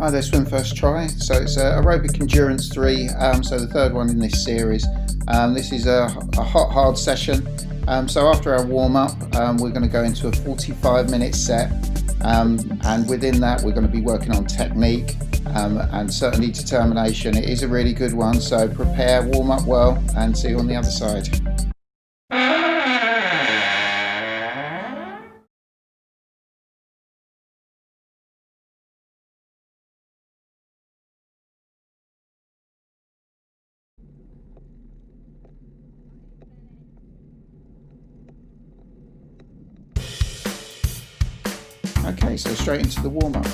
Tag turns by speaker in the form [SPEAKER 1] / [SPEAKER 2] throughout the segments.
[SPEAKER 1] Hi there, swim first try. So it's Aerobic Endurance 3, so the third one in this series. This is a hot hard session. So after our warm up, we're going to go into a 45-minute set, and within that we're going to be working on technique and certainly determination. It is a really good one, so prepare, warm up well, and see you on the other side. Okay, so straight into the warm-up.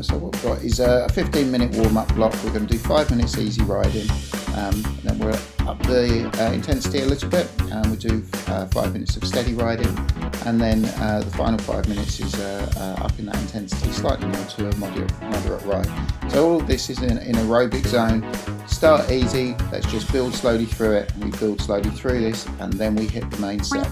[SPEAKER 1] So what we've got is a 15-minute warm-up block. We're going to do 5 minutes easy riding, then we'll up the intensity a little bit, and we'll do 5 minutes of steady riding, and then the final 5 minutes is up in that intensity slightly more to a moderate ride. So all of this is in aerobic zone. Start easy, let's just build slowly through it, and we build slowly through this, and then we hit the main set.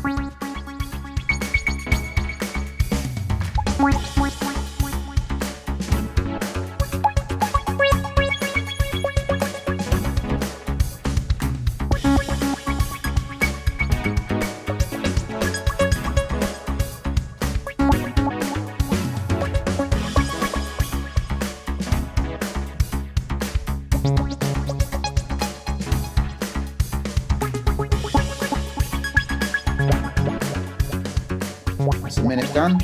[SPEAKER 1] That's a minute done.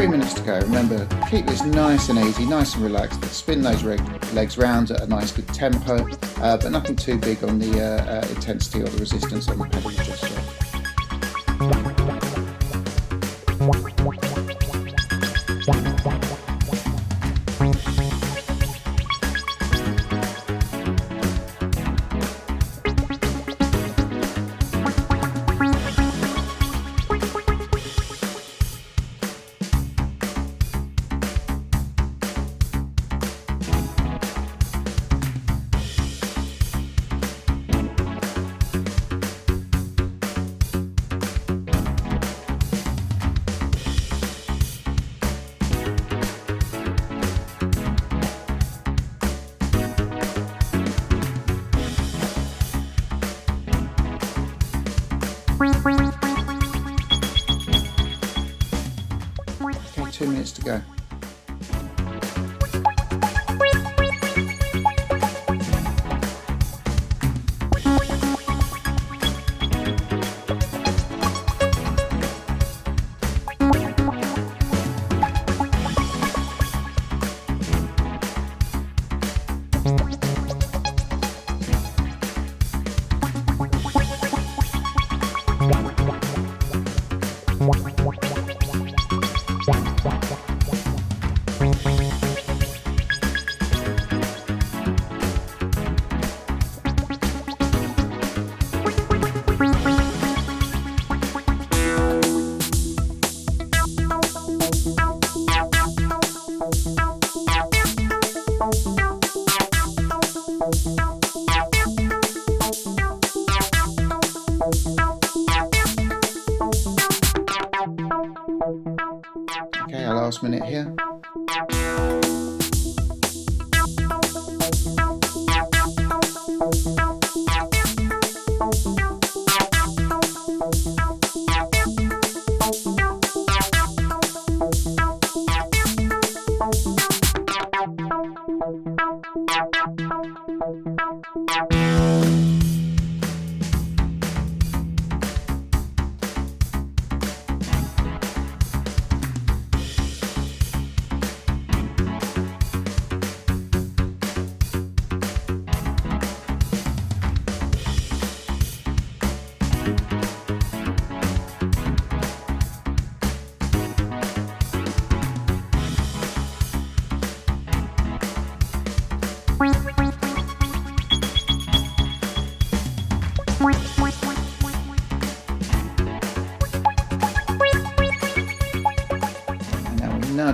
[SPEAKER 1] Minutes to go. Remember, keep this nice and easy, nice and relaxed. Spin those legs round at a nice good tempo, but nothing too big on the intensity or the resistance on the pedal just yet. 2 minutes to go. Okay, our last minute here.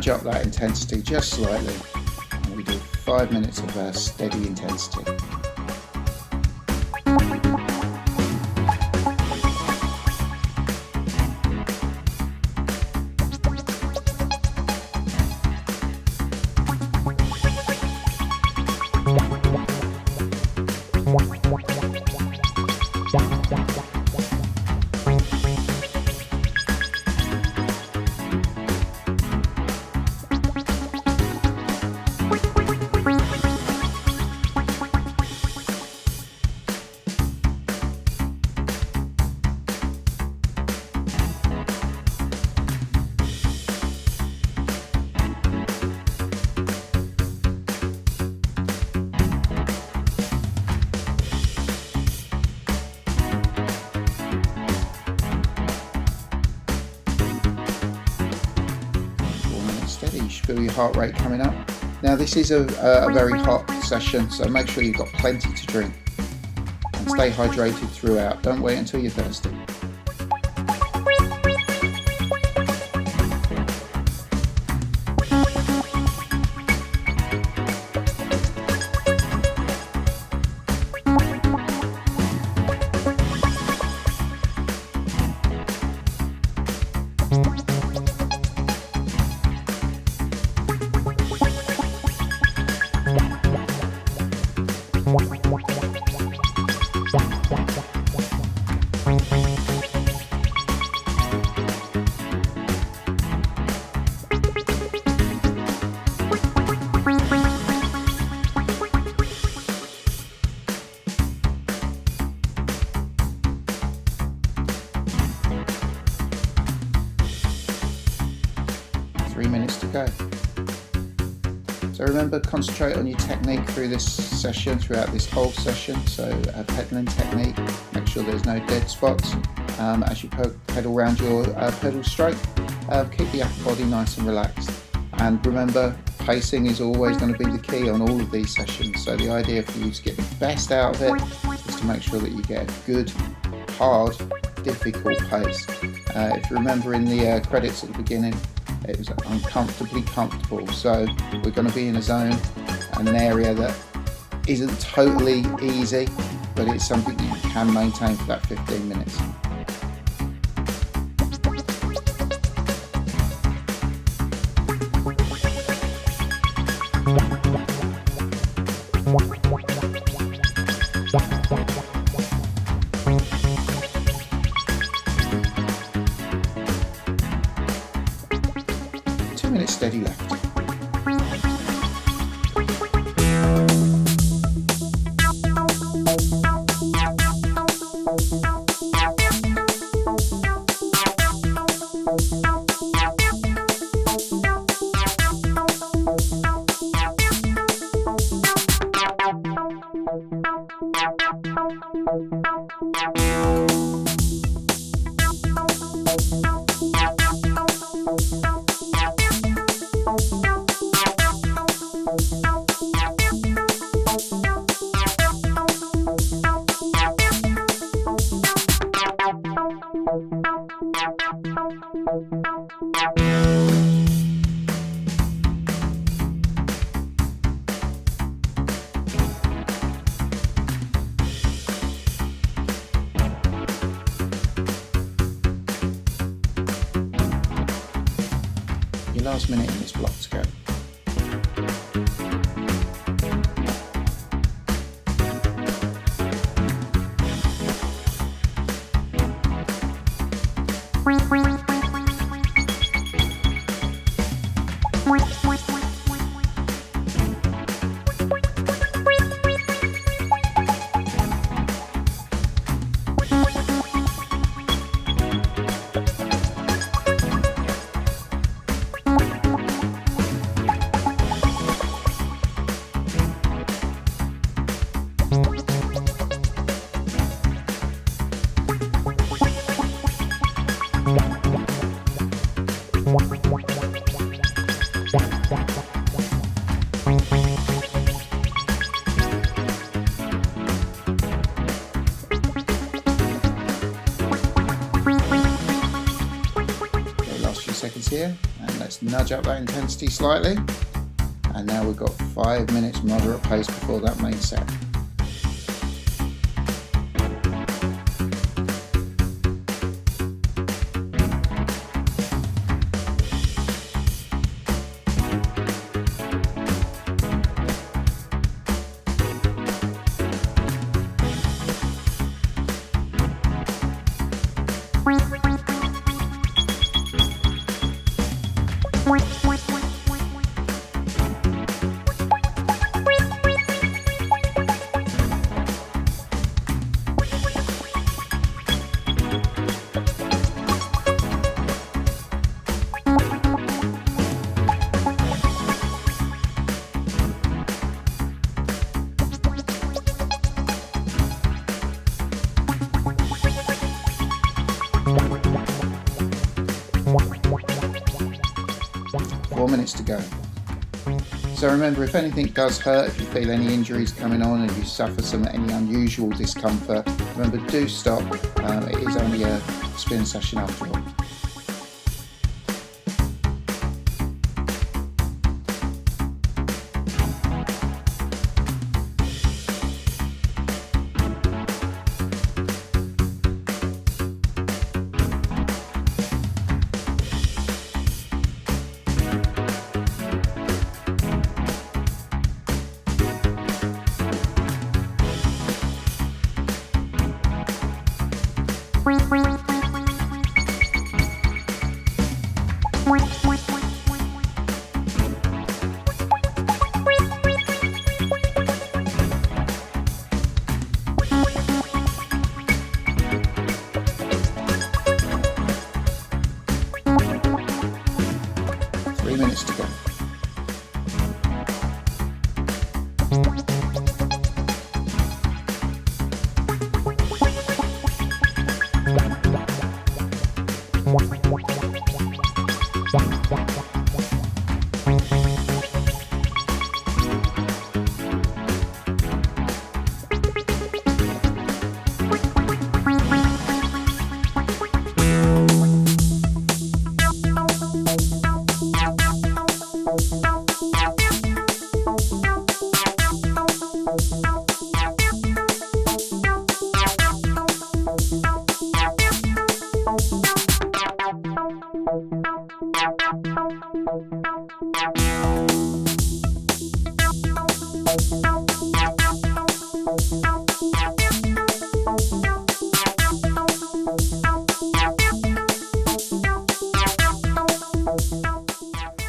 [SPEAKER 1] nudge up that intensity just slightly, and we do 5 minutes of steady intensity. You should feel your heart rate coming up. Now this is a very hot session, so make sure you've got plenty to drink and stay hydrated throughout. Don't wait until you're thirsty. Minutes to go. So remember, concentrate on your technique through this session, throughout this whole session. So pedaling technique, make sure there's no dead spots as you pedal around your pedal stroke. Keep the upper body nice and relaxed, and remember, pacing is always going to be the key on all of these sessions. So the idea for you to get the best out of it is to make sure that you get a good, hard, difficult pace. If you remember in the credits at the beginning, it was uncomfortably comfortable, so we're going to be in a zone and an area that isn't totally easy, but it's something that you can maintain for that 15 minutes. Steady left. Your last minute in this block to go. Let's nudge up that intensity slightly. And now we've got 5 minutes moderate pace before that main set. Minutes to go. So remember, if anything does hurt, if you feel any injuries coming on and you suffer any unusual discomfort, remember, do stop. It is only a spin session after all. Minutes to go.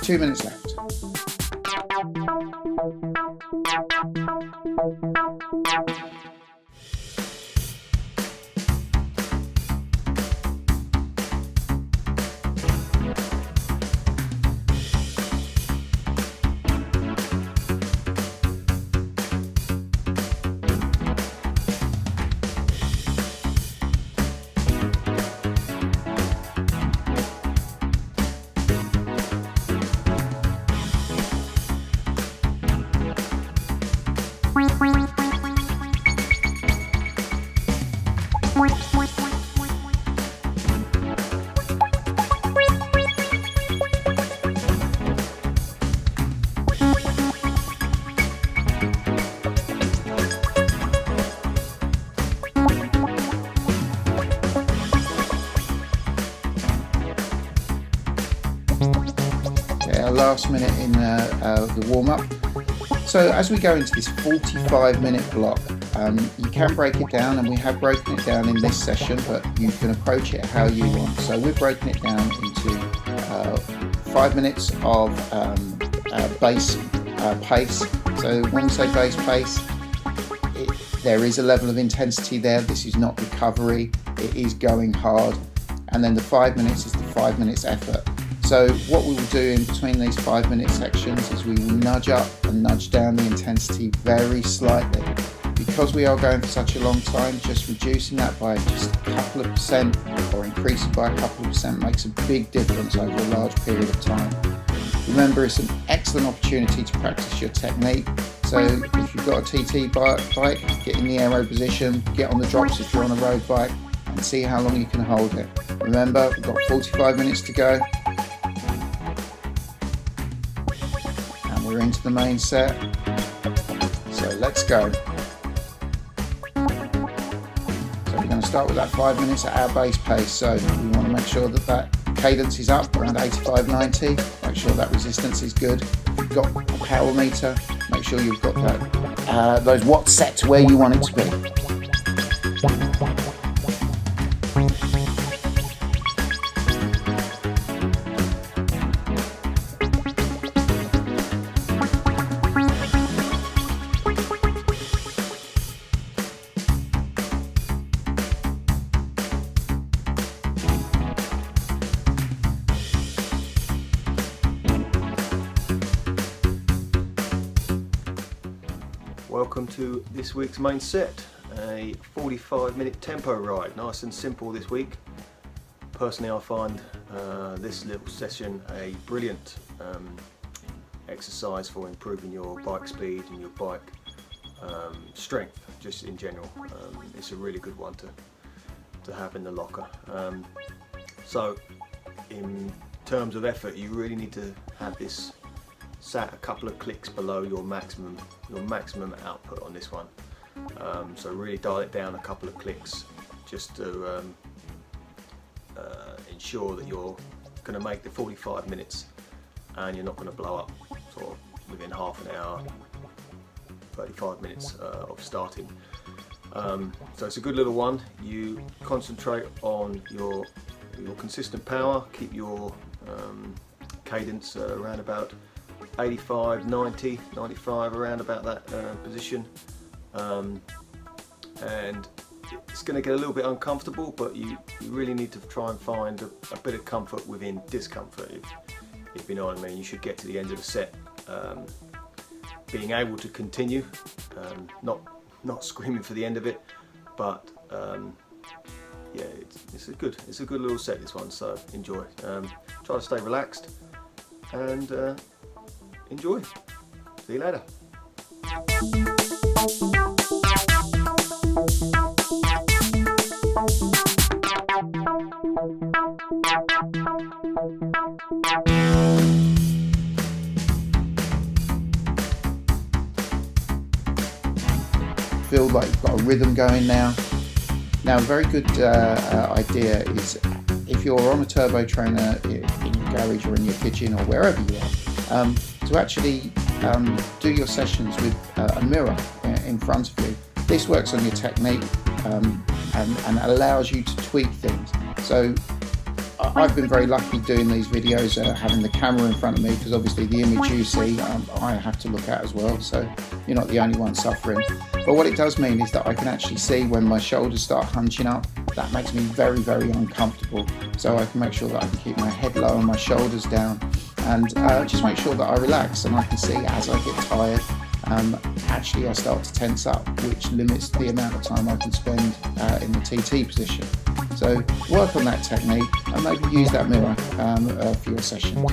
[SPEAKER 1] Two minutes left. Last minute in the warm-up. So as we go into this 45-minute block, you can break it down, and we have broken it down in this session, but you can approach it how you want. So we've broken it down into 5 minutes of base pace. So when we say base pace, there is a level of intensity there. This is not recovery, it is going hard. And then the 5 minutes is the 5 minutes effort. So what we will do in between these 5 minute sections is we will nudge up and nudge down the intensity very slightly. Because we are going for such a long time, just reducing that by just a couple of percent or increasing by a couple of percent makes a big difference over a large period of time. Remember, it's an excellent opportunity to practice your technique. So if you've got a TT bike, get in the aero position, get on the drops if you're on a road bike, and see how long you can hold it. Remember, we've got 45 minutes to go. we're into the main set. So let's go. So we're going to start with that 5 minutes at our base pace. So we want to make sure that that cadence is up around 85-90. Make sure that resistance is good. If you've got a power meter, make sure you've got that those watts set to where you want it to be.
[SPEAKER 2] Welcome to this week's main set, a 45-minute tempo ride, nice and simple this week. Personally, I find this little session a brilliant exercise for improving your bike speed and your bike strength, just in general. It's a really good one to have in the locker. So in terms of effort, you really need to have this sat a couple of clicks below your maximum output on this one. So really dial it down a couple of clicks just to ensure that you're going to make the 45 minutes and you're not going to blow up sort of within half an hour, 35 minutes of starting. So it's a good little one. You concentrate on your consistent power, keep your cadence around about 85, 90, 95, around about that position, and it's going to get a little bit uncomfortable, but you really need to try and find a bit of comfort within discomfort, if you know what I mean. You should get to the end of the set being able to continue, not screaming for the end of it, but yeah, it's a good little set, this one, so enjoy. Try to stay relaxed and enjoy. See you later.
[SPEAKER 1] Feel like you've got a rhythm going now. Now, a very good idea is, if you're on a turbo trainer in your garage or in your kitchen or wherever you are, to actually do your sessions with a mirror in front of you. This works on your technique and allows you to tweak things. So I've been very lucky doing these videos, having the camera in front of me, because obviously the image you see I have to look at as well, so you're not the only one suffering. But what it does mean is that I can actually see when my shoulders start hunching up. That makes me very, very uncomfortable, so I can make sure that I can keep my head low and my shoulders down, and just make sure that I relax, and I can see as I get tired, actually I start to tense up, which limits the amount of time I can spend in the TT position. So work on that technique and maybe use that mirror for your session.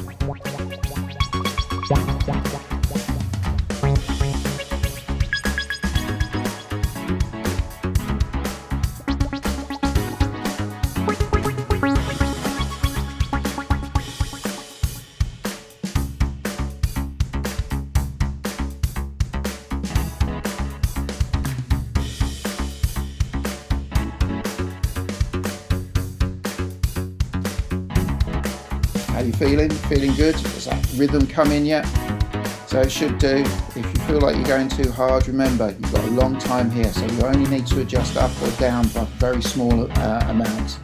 [SPEAKER 1] How you feeling? Feeling good? Does that rhythm come in yet? So it should do. If you feel like you're going too hard, remember you've got a long time here, so you only need to adjust up or down by very small amounts.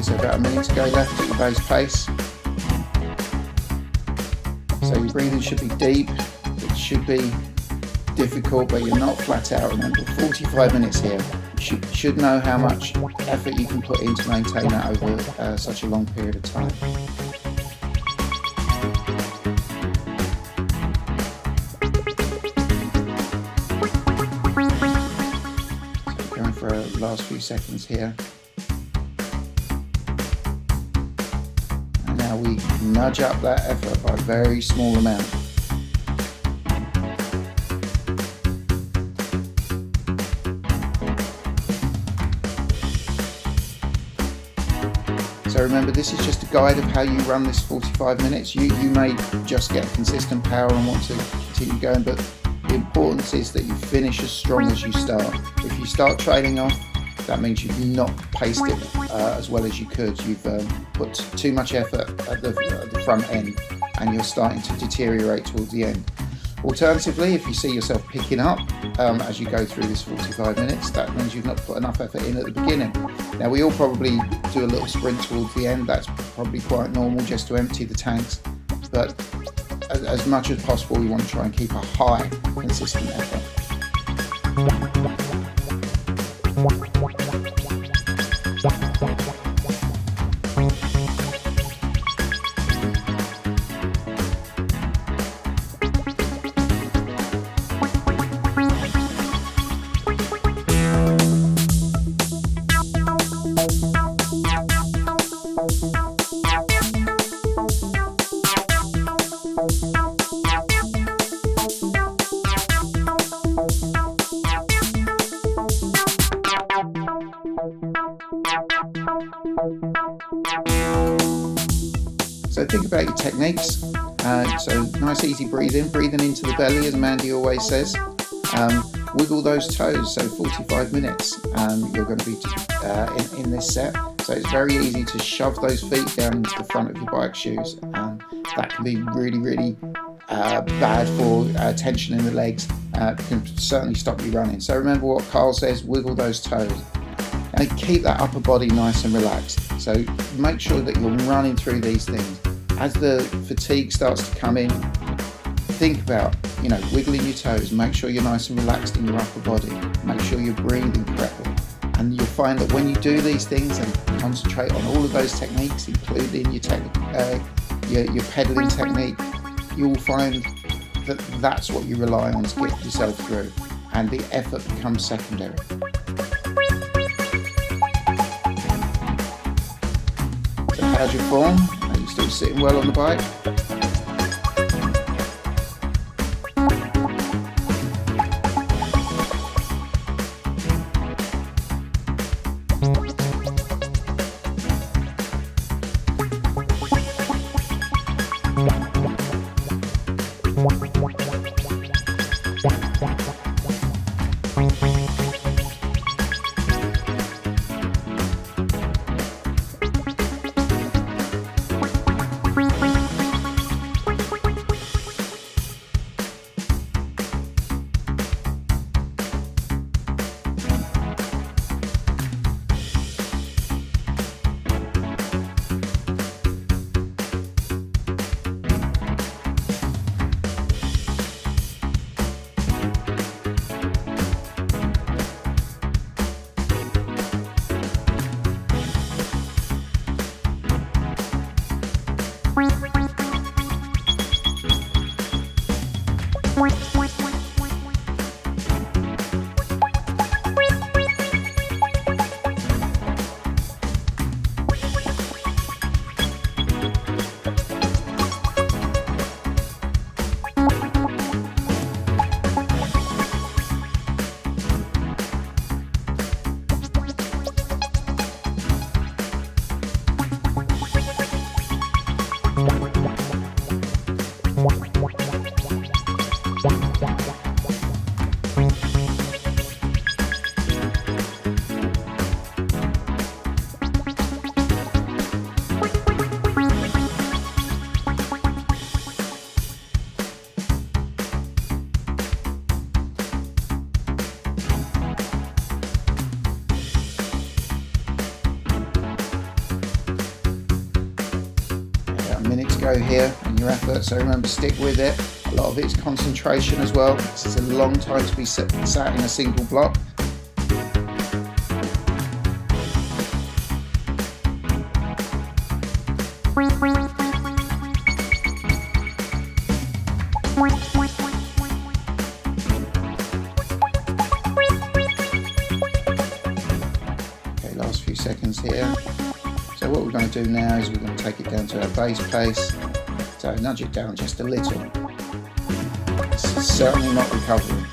[SPEAKER 1] So about a minute to go left at the base pace. So your breathing should be deep, it should be difficult, but you're not flat out. Remember, 45 minutes here. You should know how much effort you can put in to maintain that over such a long period of time. So going for a last few seconds here. Now we nudge up that effort by a very small amount. So remember, this is just a guide of how you run this 45 minutes. You may just get consistent power and want to continue going, but the importance is that you finish as strong as you start. If you start trailing off, that means you've not paced it as well as you could. You've put too much effort at the front end, and you're starting to deteriorate towards the end. Alternatively, if you see yourself picking up as you go through this 45 minutes, that means you've not put enough effort in at the beginning. Now, we all probably do a little sprint towards the end. That's probably quite normal, just to empty the tanks. But as much as possible, we want to try and keep a high, consistent effort. So think about your techniques. So nice easy breathing into the belly, as Mandy always says. Wiggle those toes, so 45 minutes you're going to be in this set. So it's very easy to shove those feet down into the front of your bike shoes. That can be really bad for tension in the legs. It can certainly stop you running. So remember what Carl says, wiggle those toes. And keep that upper body nice and relaxed. So make sure that you're running through these things. As the fatigue starts to come in, think about, wiggling your toes. Make sure you're nice and relaxed in your upper body. Make sure you're breathing correctly. And you'll find that when you do these things and concentrate on all of those techniques, including your pedaling technique, you'll find that that's what you rely on to get yourself through. And the effort becomes secondary. How's your form? Are you still sitting well on the bike? Minute to go here in your effort, so remember, stick with it. A lot of it's concentration as well. This is a long time to be sat in a single block. Okay, last few seconds here. So So what we're going to do now is we're going to take it down to our base pace. So nudge it down just a little. It's certainly not recovering.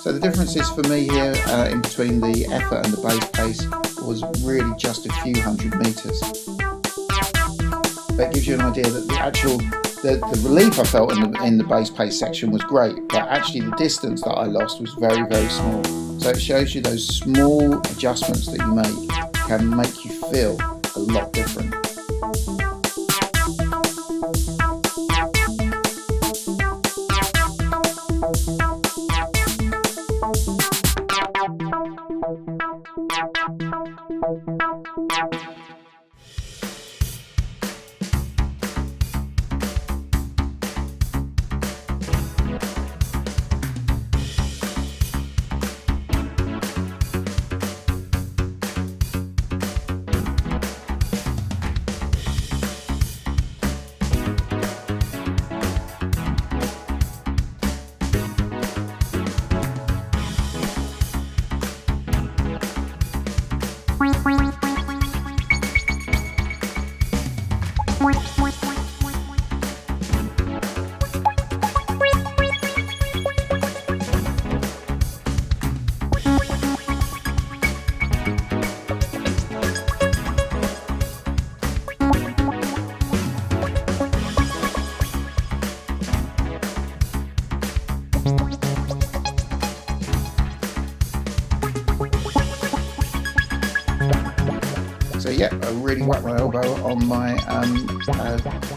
[SPEAKER 1] So the differences for me here in between the effort and the base pace was really just a few hundred meters. That gives you an idea that the relief I felt in the base pace section was great, but actually the distance that I lost was very, very small. So it shows you those small adjustments that you make can make you feel a lot different. So yeah, I really whacked my elbow on my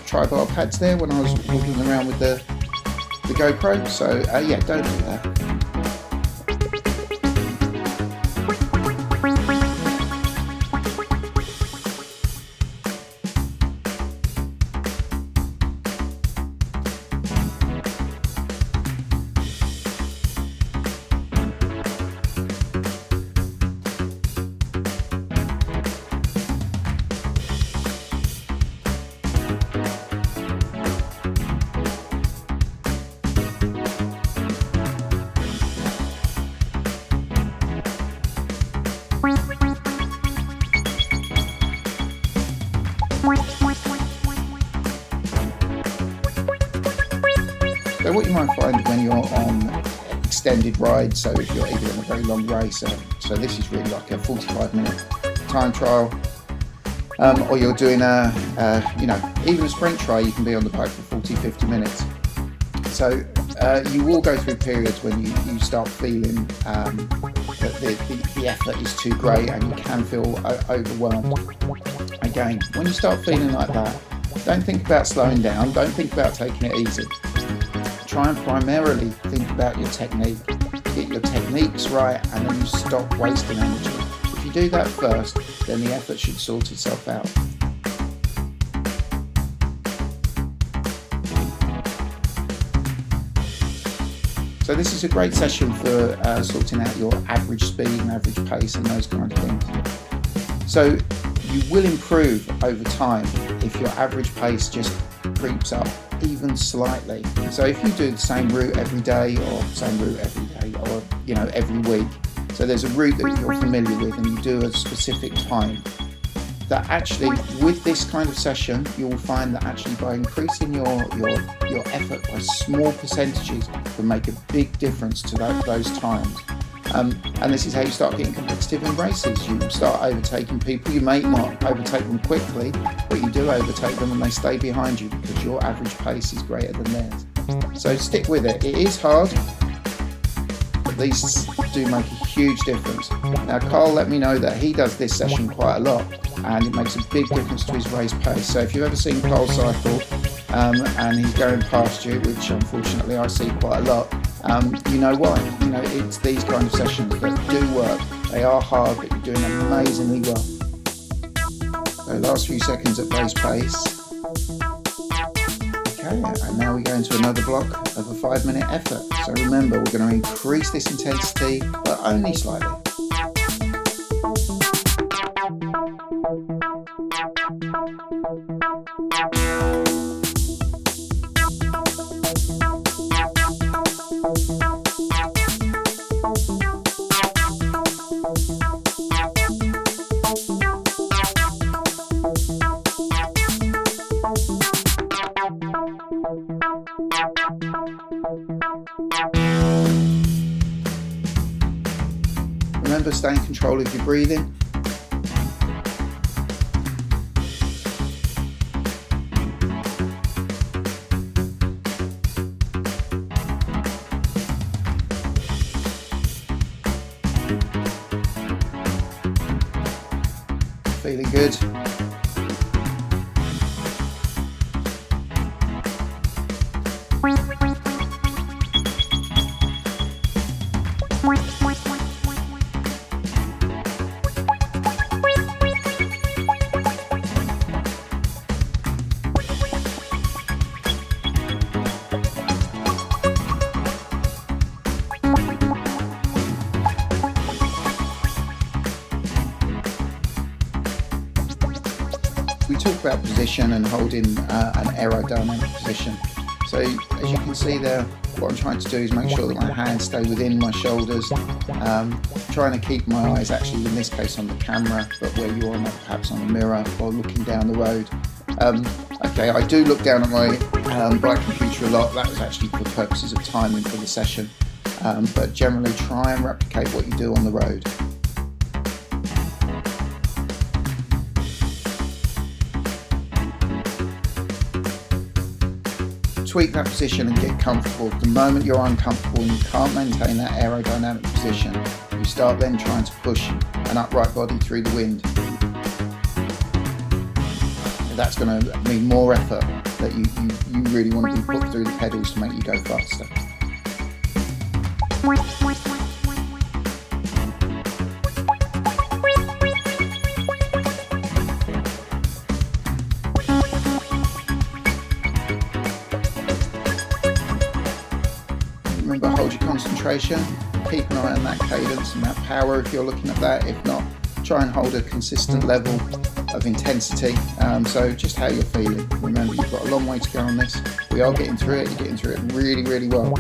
[SPEAKER 1] tri-bar pads there when I was walking around with the GoPro. So yeah, don't do that. So what you might find when you're on extended rides, so if you're either in a very long race, so this is really like a 45-minute time trial, or you're doing even a sprint trial, you can be on the bike for 40-50 minutes. So you will go through periods when you start feeling that the effort is too great and you can feel overwhelmed. Again, when you start feeling like that, don't think about slowing down, don't think about taking it easy. Try and primarily think about your technique. Get your techniques right and then you stop wasting energy. If you do that first, then the effort should sort itself out. So this is a great session for sorting out your average speed and average pace and those kind of things. So you will improve over time if your average pace just creeps up even slightly. So if you do the same route every day or every week, so there's a route that you're familiar with and you do a specific time, that actually with this kind of session you will find that actually by increasing your effort by small percentages can make a big difference to those times. And this is how you start getting competitive in races. You start overtaking people. You may not overtake them quickly, but you do overtake them and they stay behind you because your average pace is greater than theirs. So stick with it. It is hard, but these do make a huge difference. Now Carl let me know that he does this session quite a lot and it makes a big difference to his race pace. So if you've ever seen Carl cycle and he's going past you, which unfortunately I see quite a lot, you know why. You know, it's these kind of sessions that do work. They are hard, but you're doing amazingly well. So last few seconds at base pace. Okay, and now we go into another block of a 5-minute effort. So remember, we're going to increase this intensity, but only slightly. Remember, stay in control of your breathing. Feeling good. We talk about position and holding an aerodynamic position. So as you can see there, what I'm trying to do is make sure that my hands stay within my shoulders, trying to keep my eyes actually in this case on the camera, but where you are perhaps on a mirror or looking down the road. Okay, I do look down at my bright computer a lot. That was actually for purposes of timing for the session, but generally try and replicate what you do on the road. Tweak that position and get comfortable. The moment you're uncomfortable and you can't maintain that aerodynamic position, you start then trying to push an upright body through the wind. That's going to mean more effort that you really want to be put through the pedals to make you go faster. Remember, hold your concentration, keep an eye on that cadence and that power if you're looking at that. If not, try and hold a consistent level of intensity. So just how you're feeling. Remember, you've got a long way to go on this. We are getting through it. You're getting through it really, really well.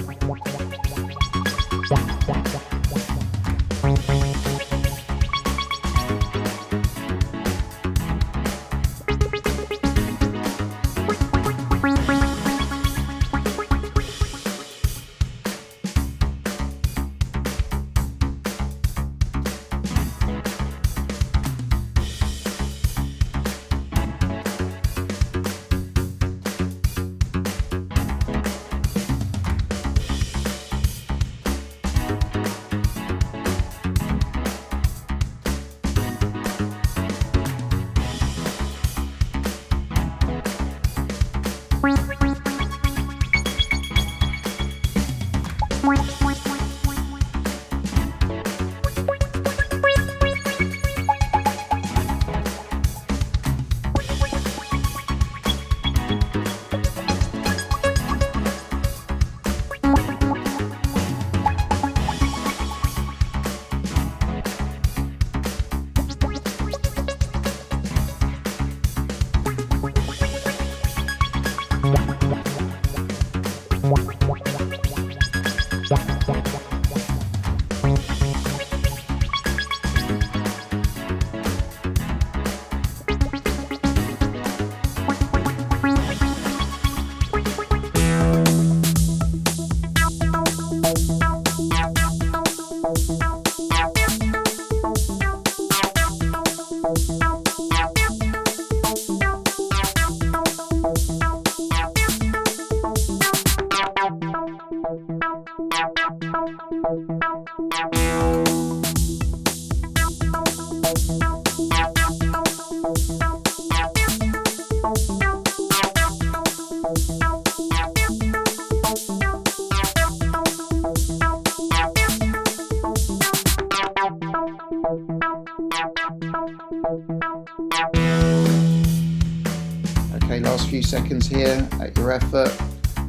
[SPEAKER 1] seconds here at your effort.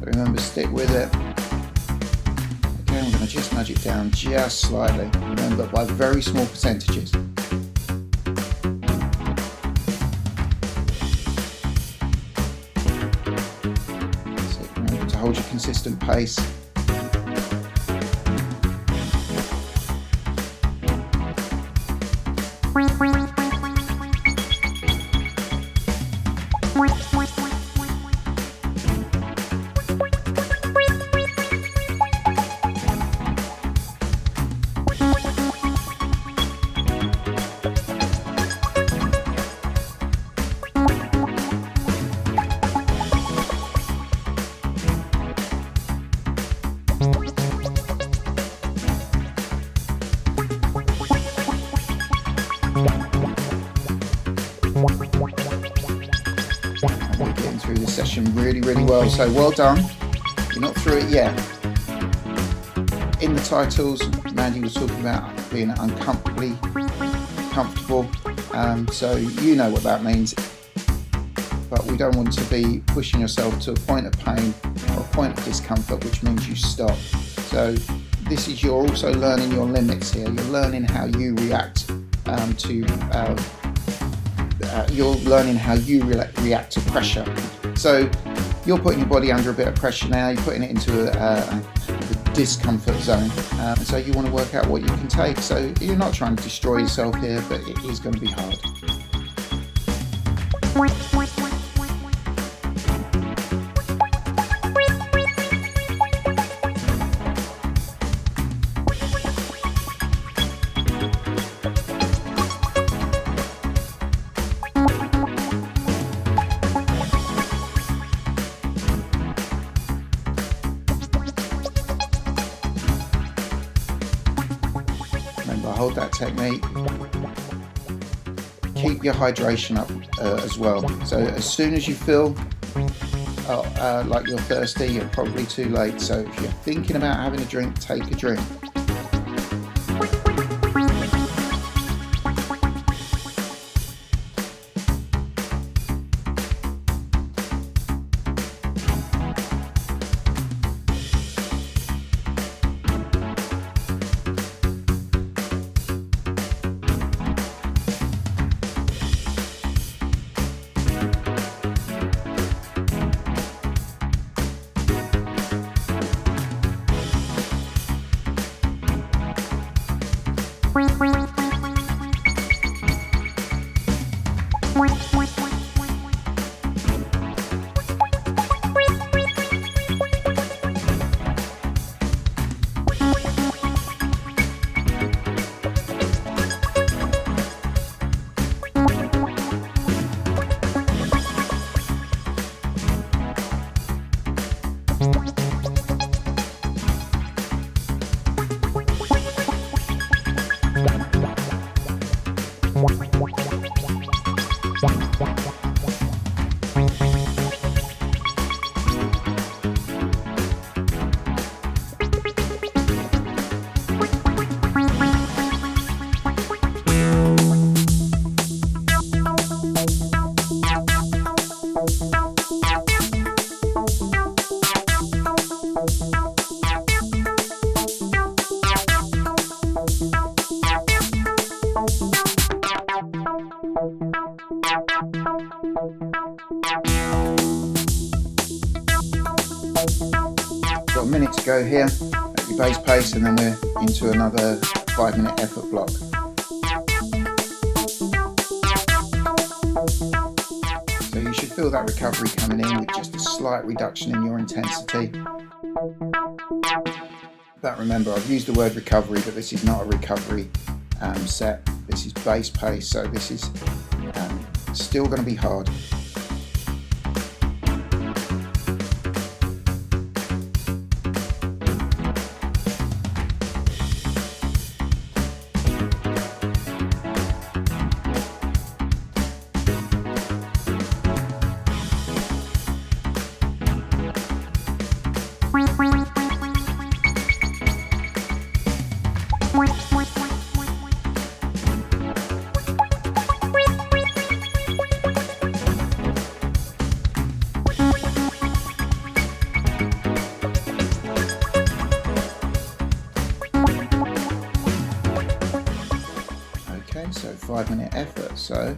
[SPEAKER 1] Remember, stick with it. Again, I'm going to just nudge it down just slightly. Remember, by very small percentages. So remember to hold your consistent pace. We're getting through this session really well, so well done. You're not through it yet. In the titles, Mandy was talking about being uncomfortably comfortable, so you know what that means, but we don't want to be pushing yourself to a point of pain or a point of discomfort, which means you stop. So this is, you're also learning your limits here. You're learning how you react you're learning how you react to pressure. So you're putting your body under a bit of pressure now, you're putting it into a discomfort zone. So you want to work out what you can take. So you're not trying to destroy yourself here, but it is going to be hard. Hold that technique. Keep your hydration up as well. So as soon as you feel like you're thirsty, you're probably too late. So if you're thinking about having a drink, take a drink. Got a minute to go here at your base pace, and then we're into another 5-minute effort block. So you should feel that recovery coming in with just a slight reduction in your intensity. But remember, I've used the word recovery, but this is not a recovery set. This is base pace, so this is still going to be hard. 5-minute effort. So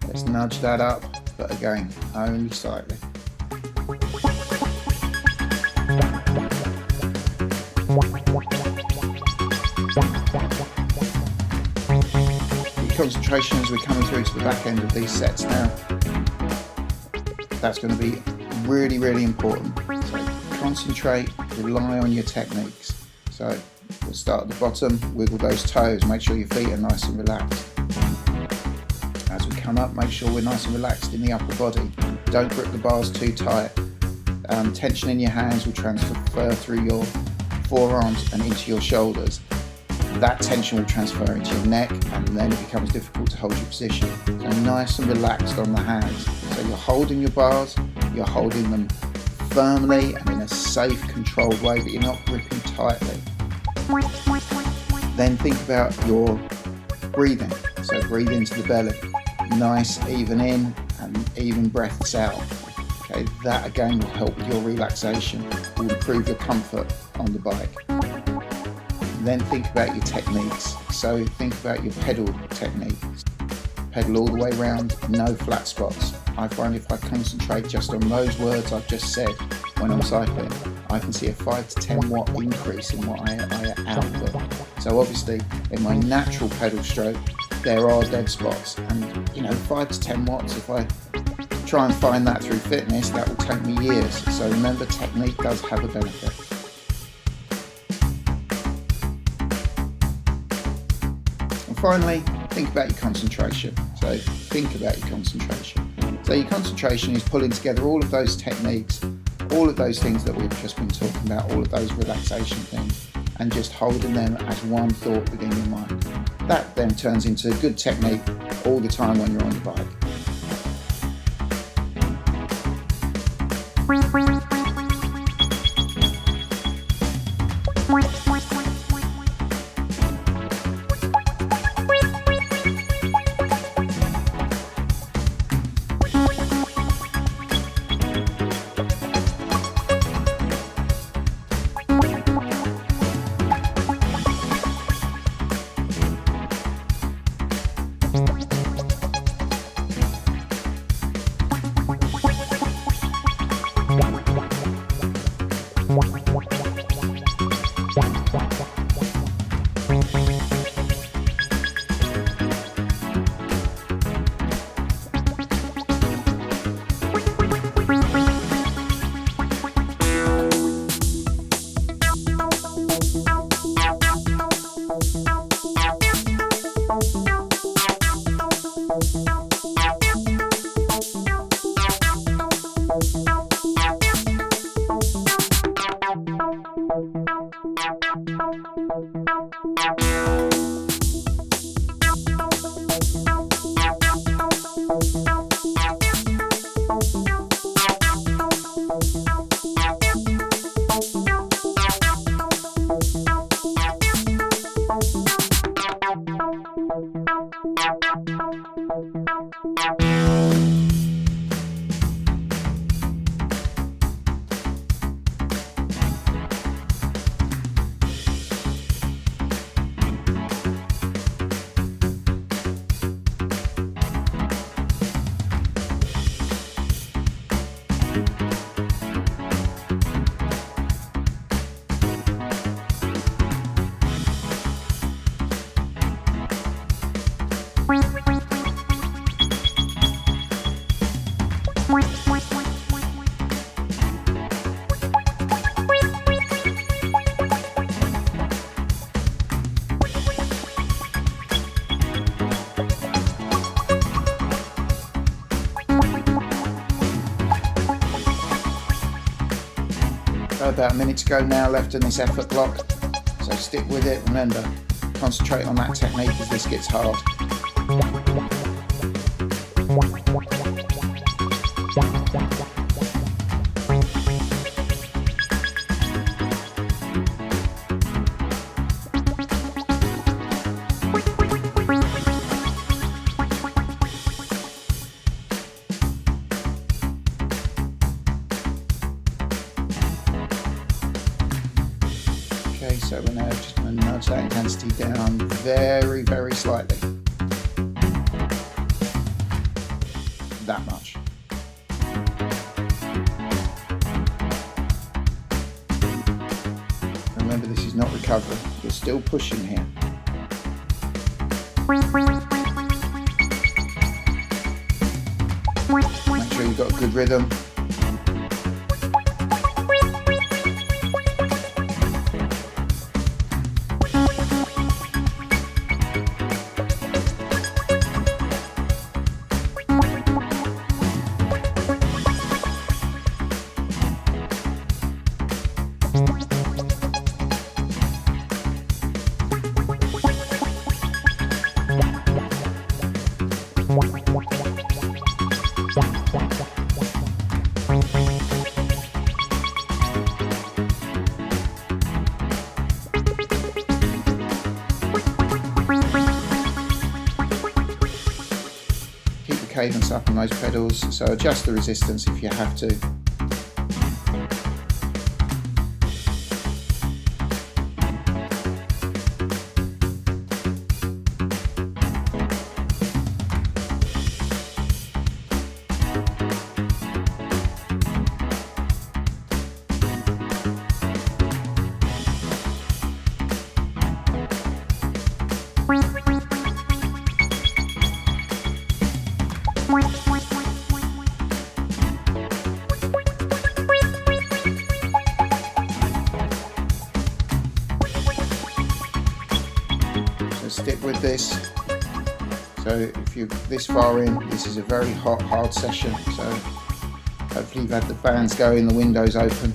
[SPEAKER 1] let's nudge that up, but again, only slightly. Concentration as we're coming through to the back end of these sets now. That's going to be really, really important. So concentrate, rely on your techniques. So we'll start at the bottom, wiggle those toes, make sure your feet are nice and relaxed. As we come up, make sure we're nice and relaxed in the upper body. Don't grip the bars too tight. Tension in your hands will transfer through your forearms and into your shoulders. That tension will transfer into your neck, and then it becomes difficult to hold your position. So nice and relaxed on the hands. So you're holding your bars, you're holding them firmly and in a safe, controlled way, but you're not gripping tightly. Then think about your breathing. So breathe into the belly. Nice, even in and even breaths out. Okay, that again will help with your relaxation, will improve your comfort on the bike. Then think about your techniques. So think about your pedal techniques. Pedal all the way around, no flat spots. I find if I concentrate just on those words I've just said when I'm cycling, I can see a 5 to 10 watt increase in what I output. So obviously in my natural pedal stroke, there are dead spots, and 5 to 10 watts, if I try and find that through fitness, that will take me years. So remember, technique does have a benefit. Finally, think about your concentration. So think about your concentration. So your concentration is pulling together all of those techniques, all of those things that we've just been talking about, all of those relaxation things, and just holding them as one thought within your mind. That then turns into good technique all the time when you're on the bike. About a minute to go now left in this effort block, so stick with it. Remember, concentrate on that technique as this gets hard. So we're now just going to nudge that intensity down very, very slightly. that much. Remember, this is not recovery, you're still pushing here. Make sure you've got a good rhythm. Keep the cadence up on those pedals, so adjust the resistance if you have to. Stick with this. So if you're this far in, this is a very hot, hard session, so hopefully you've had the fans going, the windows open.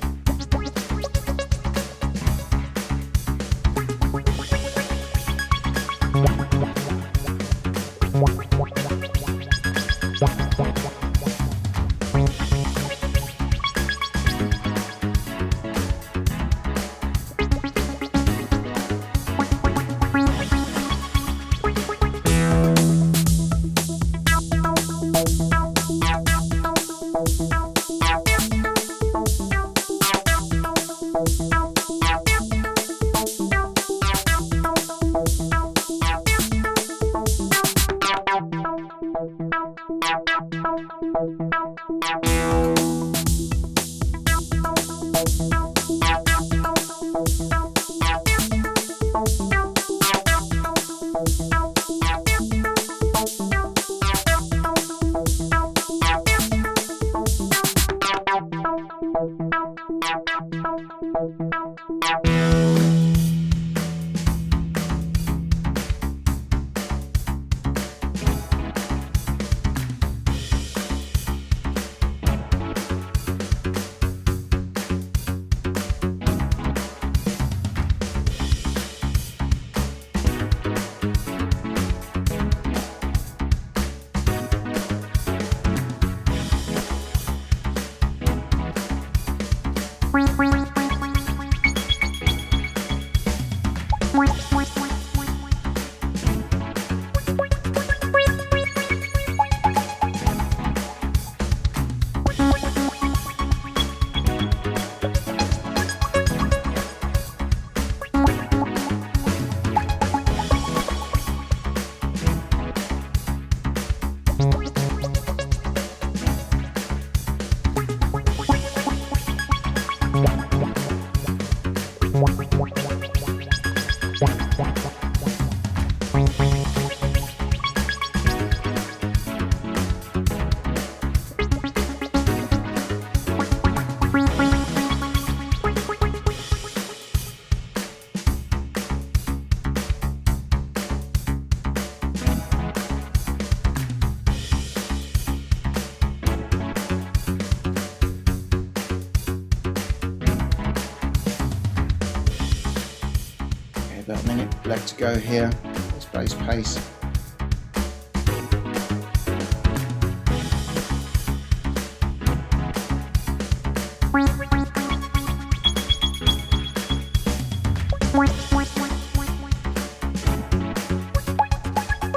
[SPEAKER 1] About a minute left to go here. Let's base pace.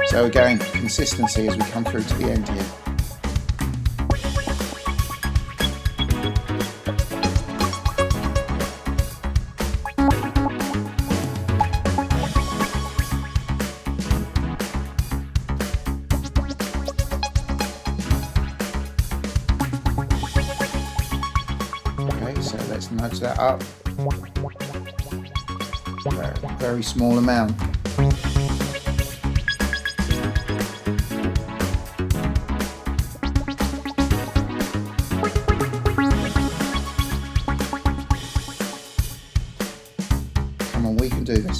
[SPEAKER 1] So again, consistency as we come through to the end here. let's nudge that up. Very, very small amount. Come on, we can do this.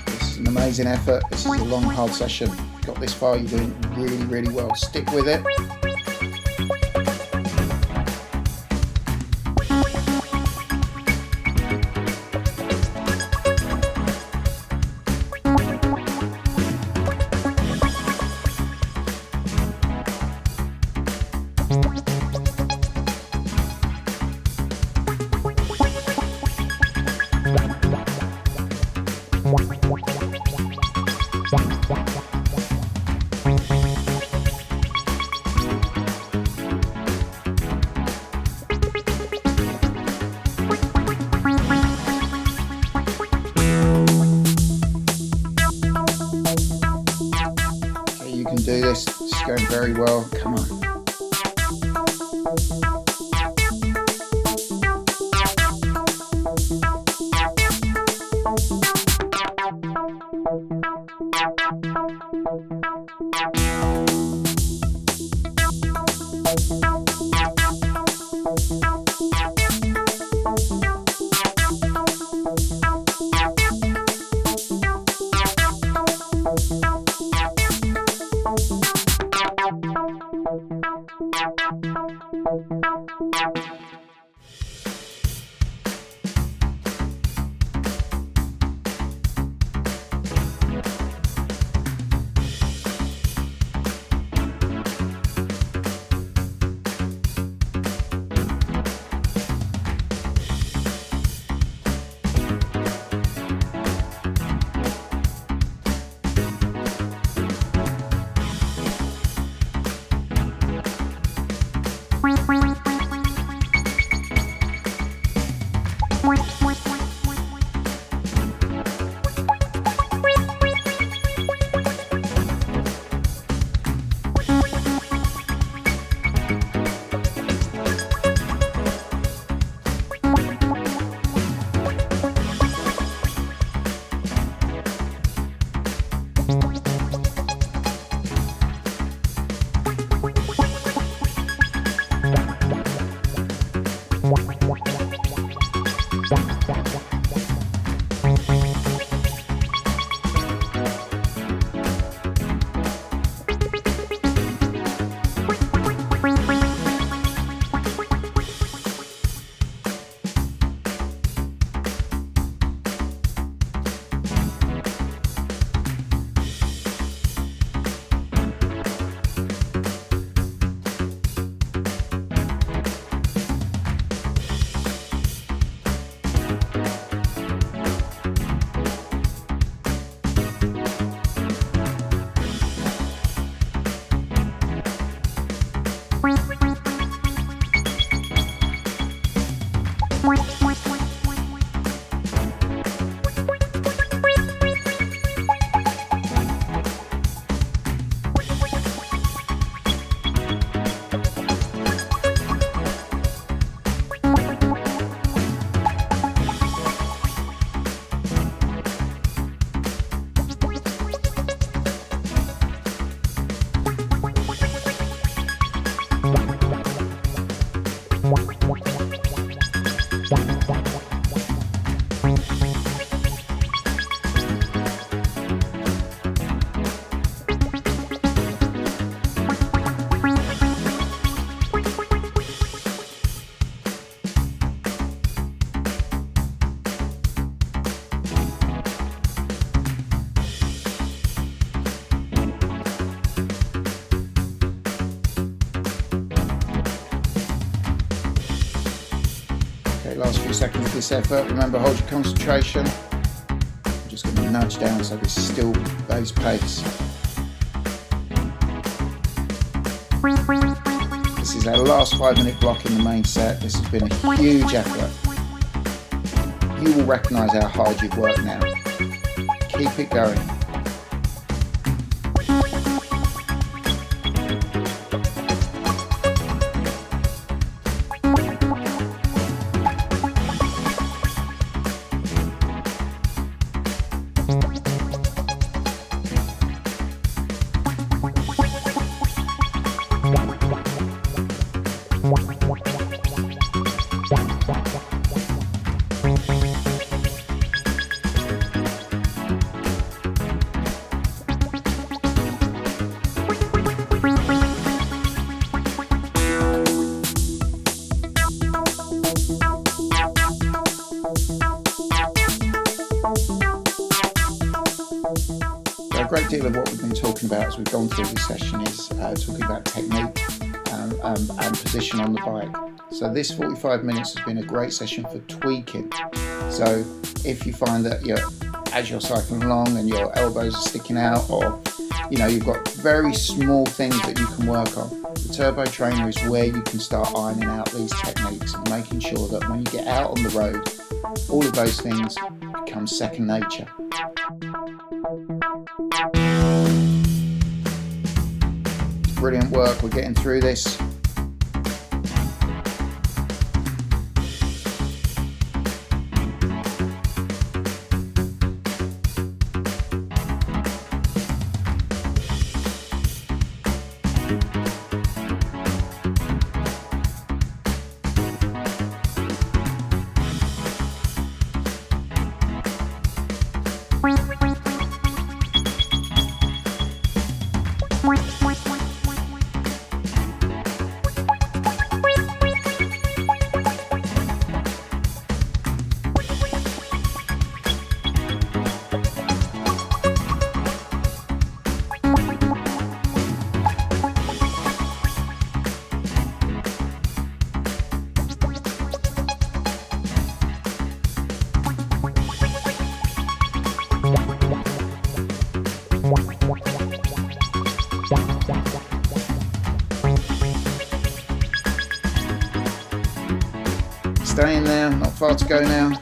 [SPEAKER 1] This is an amazing effort. This is a long, hard session. If you got this far, you're doing really, really well. Stick with it. You can do this. It's going very well. Come on. Last few seconds of this effort. Remember, hold your concentration. Just going to nudge down so this still base pace. This is our last 5-minute block in the main set. This has been a huge effort. You will recognise how hard you've worked now. Keep it going. A great deal of what we've been talking about as we've gone through this session is talking about technique and position on the bike. So this 45 minutes has been a great session for tweaking. So if you find that as you're cycling along and your elbows are sticking out, or you've got very small things that you can work on, the Turbo Trainer is where you can start ironing out these techniques and making sure that when you get out on the road, all of those things become second nature. Brilliant work, we're getting through this. Staying there, not far to go now.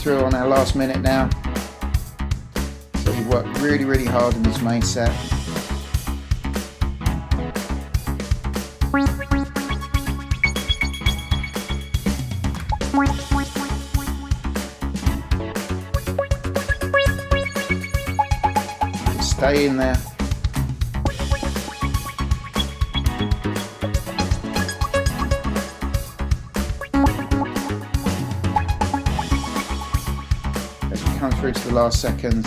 [SPEAKER 1] Through on our last minute now. So we've worked really hard in this main set. Stay in there. Come through to the last seconds.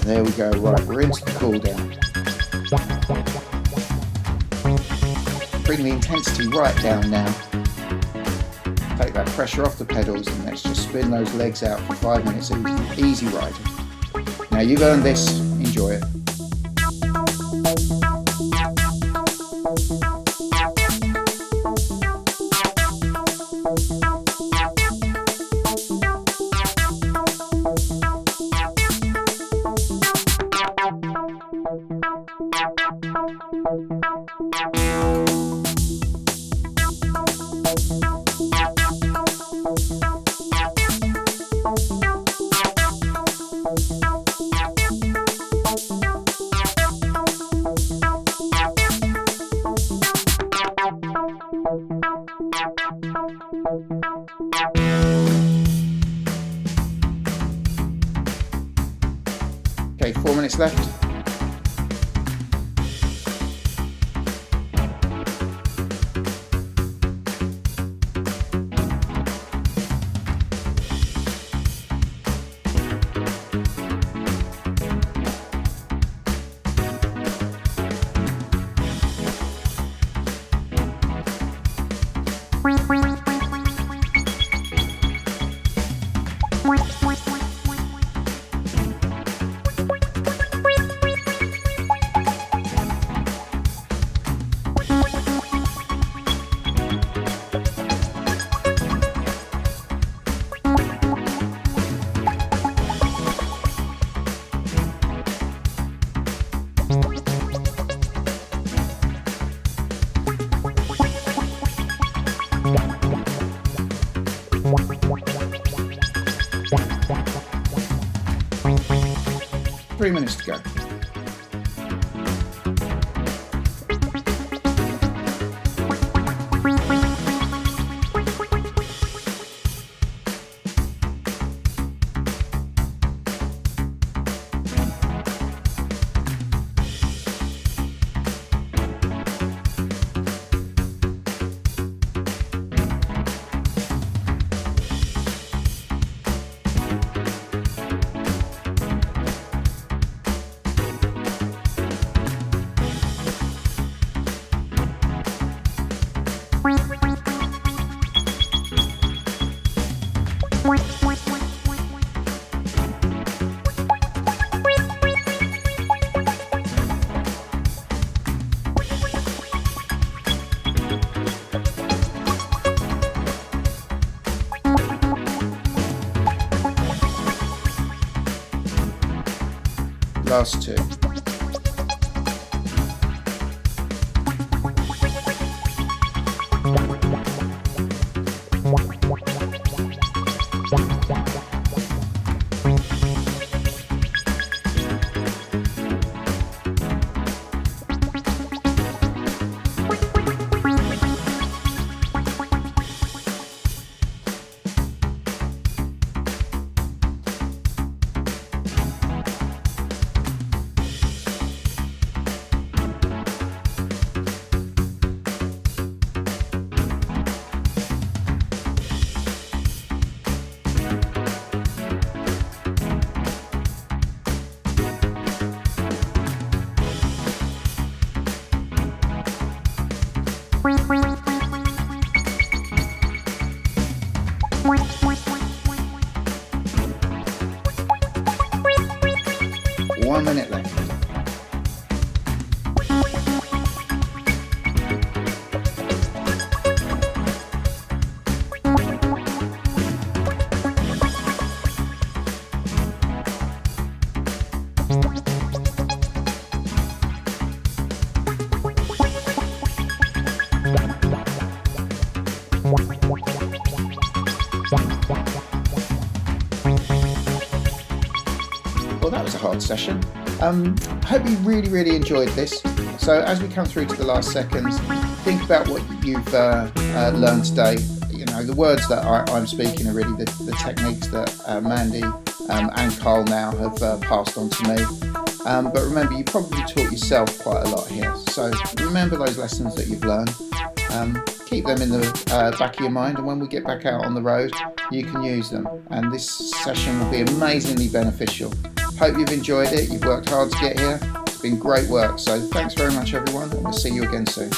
[SPEAKER 1] And There we go. Right, we're into the cool down. Bring the intensity right down now. Take that pressure off the pedals and let's just spin those legs out for 5 minutes. Easy riding. Now you've earned this. Enjoy it. Okay, 4 minutes left. Three minutes to go. Last two. One minute left. Well, that was a hard session. Hope you really enjoyed this. So as we come through to the last seconds, think about what you've learned today. You know, the words that I'm speaking are really the techniques that Mandy and Carl now have passed on to me. But remember, you probably taught yourself quite a lot here. So remember those lessons that you've learned. Keep them in the back of your mind, and when we get back out on the road, you can use them. And this session will be amazingly beneficial. Hope you've enjoyed it. You've worked hard to get here. It's been great work. So thanks very much, everyone, and we'll see you again soon.